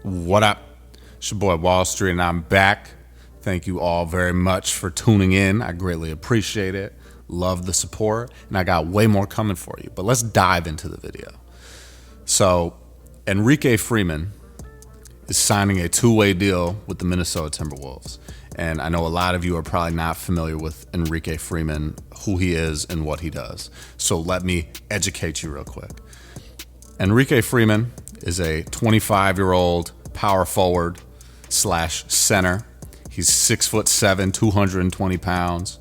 What up? It's your boy Wall Street, and I'm back. Thank you all very much for tuning in. I greatly appreciate it. Love the support, and I got way more coming for you. But let's dive into the video. So, Enrique Freeman is signing a two-way deal with the Minnesota Timberwolves. And I know a lot of you are probably not familiar with Enrique Freeman, who he is and what he does. So let me educate you real quick. Enrique Freeman is a 25-year-old power forward slash center. He's 6'7", 220 pounds,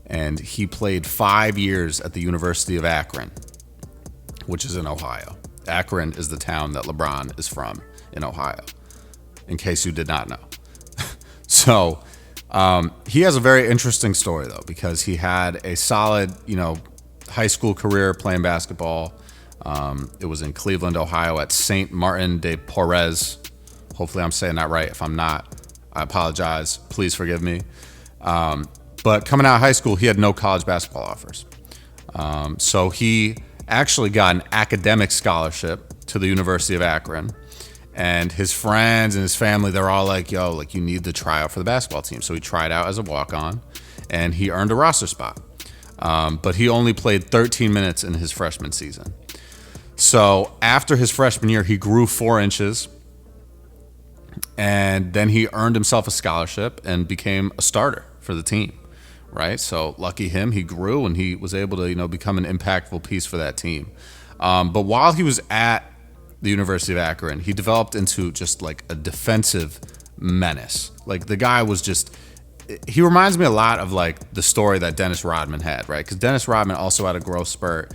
and he played 5 years at the University of Akron, which is in Ohio. Akron is the town that LeBron is from in Ohio, in case you did not know. So he has a very interesting story, though, because he had a solid, high school career playing basketball. It was in Cleveland, Ohio at St. Martin de Porres. Hopefully I'm saying that right. If I'm not, I apologize. Please forgive me. But coming out of high school, he had no college basketball offers. So he actually got an academic scholarship to the University of Akron. And his friends and his family, they're all like, yo, you need to try out for the basketball team. So he tried out as a walk-on, and he earned a roster spot. But he only played 13 minutes in his freshman season. So after his freshman year, he grew 4 inches, and then he earned himself a scholarship and became a starter for the team, right? So lucky him, he grew, and he was able to, become an impactful piece for that team. But while he was at the University of Akron, he developed into just like a defensive menace. Like the guy was just, he reminds me a lot of like the story that Dennis Rodman had, right? Because Dennis Rodman also had a growth spurt,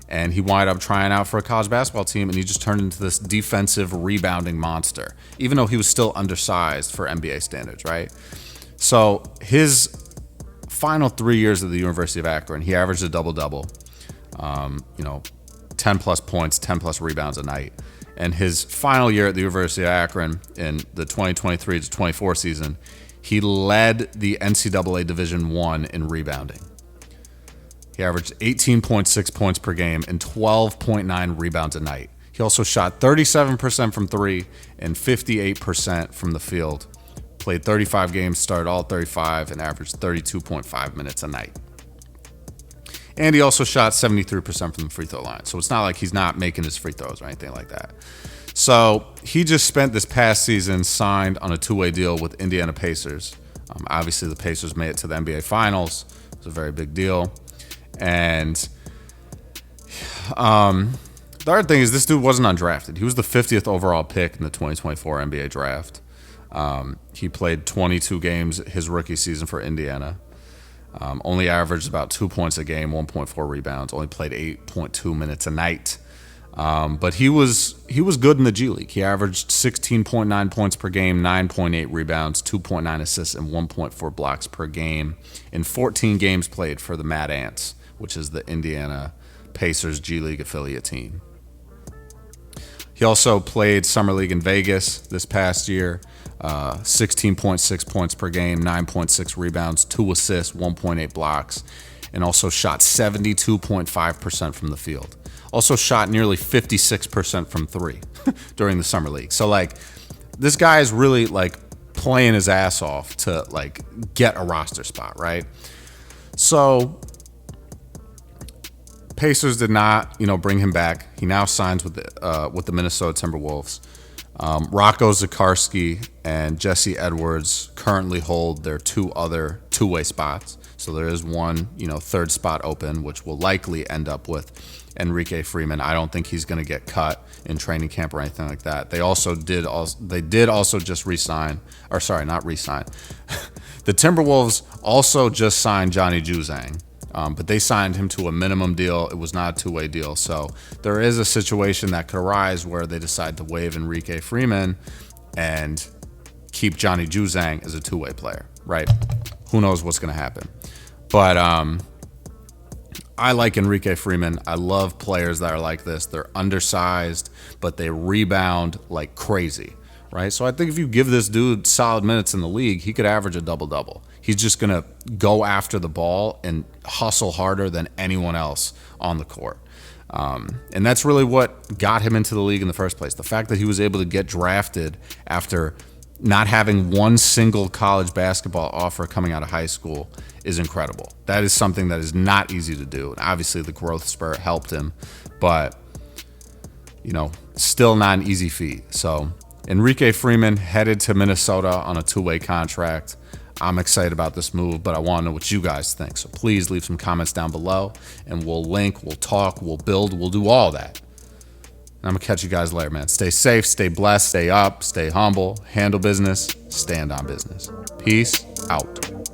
and he wound up trying out for a college basketball team, and he just turned into this defensive rebounding monster, even though he was still undersized for NBA standards, right? So his final 3 years at the University of Akron, he averaged a double-double, 10 plus points, 10 plus rebounds a night. And his final year at the University of Akron in the 2023 to 24 season, he led the NCAA Division I in rebounding. He averaged 18.6 points per game and 12.9 rebounds a night. He also shot 37% from three and 58% from the field. Played 35 games, started all 35, and averaged 32.5 minutes a night. And he also shot 73% from the free throw line. So it's not like he's not making his free throws or anything like that. So he just spent this past season signed on a two-way deal with Indiana Pacers. Obviously, the Pacers made it to the NBA Finals. It was a very big deal. And the other thing is this dude wasn't undrafted. He was the 50th overall pick in the 2024 NBA draft. He played 22 games his rookie season for Indiana. Only averaged about 2 points a game, 1.4 rebounds. Only played 8.2 minutes a night. But he was good in the G League. He averaged 16.9 points per game, 9.8 rebounds, 2.9 assists, and 1.4 blocks per game in 14 games played for the Mad Ants, which is the Indiana Pacers G League affiliate team. He also played Summer League in Vegas this past year. 16.6 points per game, 9.6 rebounds, 2 assists, 1.8 blocks, and also shot 72.5% from the field. Also shot nearly 56% from three during the Summer League. So, this guy is really, playing his ass off to, get a roster spot, right? So, Pacers did not, bring him back. He now signs with the Minnesota Timberwolves. Rocco Zikarsky and Jesse Edwards currently hold their 2 other two-way spots. So there is one, third spot open, which will likely end up with Enrique Freeman. I don't think he's going to get cut in training camp or anything like that. They did also just re-sign, or sorry, not re-sign. The Timberwolves also just signed Johnny Juzang. But they signed him to a minimum deal. It was not a two-way deal. So there is a situation that could arise where they decide to waive Enrique Freeman and keep Johnny Juzang as a two-way player, right? Who knows what's going to happen. But I like Enrique Freeman. I love players that are like this. They're undersized, but they rebound like crazy, right? So I think if you give this dude solid minutes in the league, he could average a double-double. He's just going to go after the ball and hustle harder than anyone else on the court. And that's really what got him into the league in the first place. The fact that he was able to get drafted after not having one single college basketball offer coming out of high school is incredible. That is something that is not easy to do. And obviously the growth spurt helped him, but still not an easy feat. So Enrique Freeman headed to Minnesota on a two-way contract. I'm excited about this move, but I want to know what you guys think. So please leave some comments down below, and we'll link, we'll talk, we'll build, we'll do all that. And I'm going to catch you guys later, man. Stay safe, stay blessed, stay up, stay humble, handle business, stand on business. Peace out.